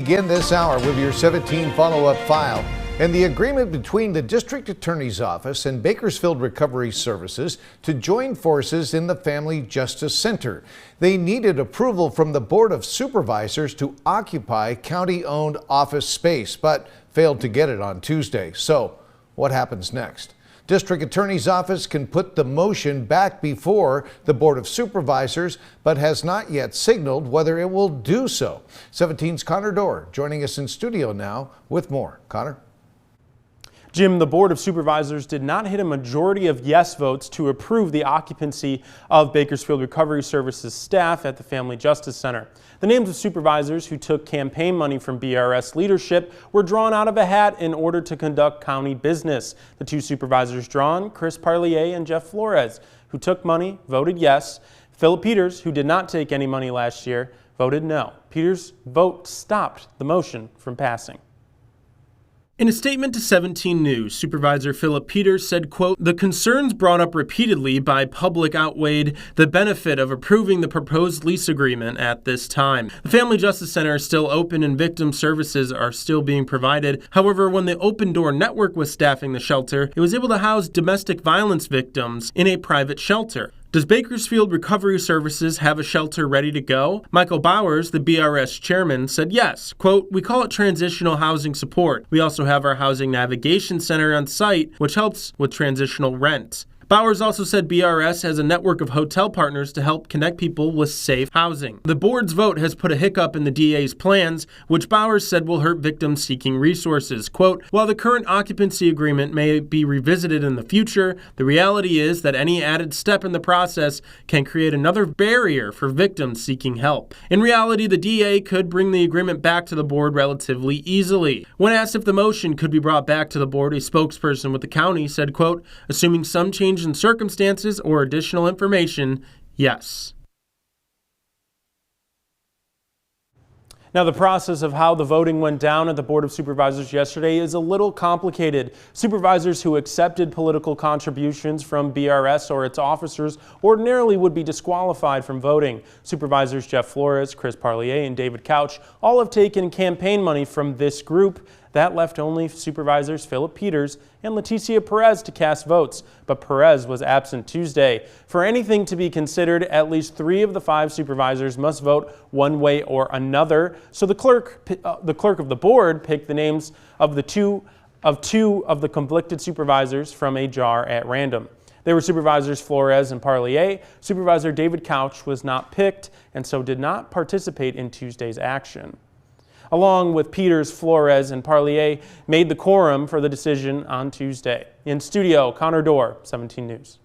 Begin this hour with your 17 follow-up file and the agreement between the District Attorney's Office and Bakersfield Recovery Services to join forces in the Family Justice Center. They needed approval from the Board of Supervisors to occupy county-owned office space, but failed to get it on Tuesday. So, what happens next? District Attorney's Office can put the motion back before the Board of Supervisors, but has not yet signaled whether it will do so. 17's Connor Dorr joining us in studio now with more. Connor? Jim, the Board of Supervisors did not hit a majority of yes votes to approve the occupancy of Bakersfield Recovery Services staff at the Family Justice Center. The names of supervisors who took campaign money from BRS leadership were drawn out of a hat in order to conduct county business. The two supervisors drawn, Chris Parlier and Jeff Flores, who took money, voted yes. Philip Peters, who did not take any money last year, voted no. Peters' vote stopped the motion from passing. In a statement to 17 News, Supervisor Philip Peters said, quote, "The concerns brought up repeatedly by public outweighed the benefit of approving the proposed lease agreement at this time. The Family Justice Center is still open and victim services are still being provided. However, when the Open Door Network was staffing the shelter, it was able to house domestic violence victims in a private shelter. Does Bakersfield Recovery Services have a shelter ready to go?" Michael Bowers, the BRS chairman, said yes. Quote, "We call it transitional housing support. We also have our housing navigation center on site, which helps with transitional rent." Bowers also said BRS has a network of hotel partners to help connect people with safe housing. The board's vote has put a hiccup in the DA's plans, which Bowers said will hurt victims seeking resources. Quote, "While the current occupancy agreement may be revisited in the future, the reality is that any added step in the process can create another barrier for victims seeking help. In reality, the DA could bring the agreement back to the board relatively easily." When asked if the motion could be brought back to the board, a spokesperson with the county said, quote, "Assuming some change in circumstances or additional information, yes." Now, the process of how the voting went down at the Board of Supervisors yesterday is a little complicated. Supervisors who accepted political contributions from BRS or its officers ordinarily would be disqualified from voting. Supervisors Jeff Flores, Chris Parlier, and David Couch all have taken campaign money from this group. That left only Supervisors Philip Peters and Leticia Perez to cast votes, but Perez was absent Tuesday. For anything to be considered, at least 3 of the 5 supervisors must vote one way or another. So the clerk of the board picked the names of two of the conflicted supervisors from a jar at random. They were Supervisors Flores and Parlier. Supervisor David Couch was not picked and so did not participate in Tuesday's action. Along with Peters, Flores, and Parlier, made the quorum for the decision on Tuesday. In studio, Connor Dorr, 17 News.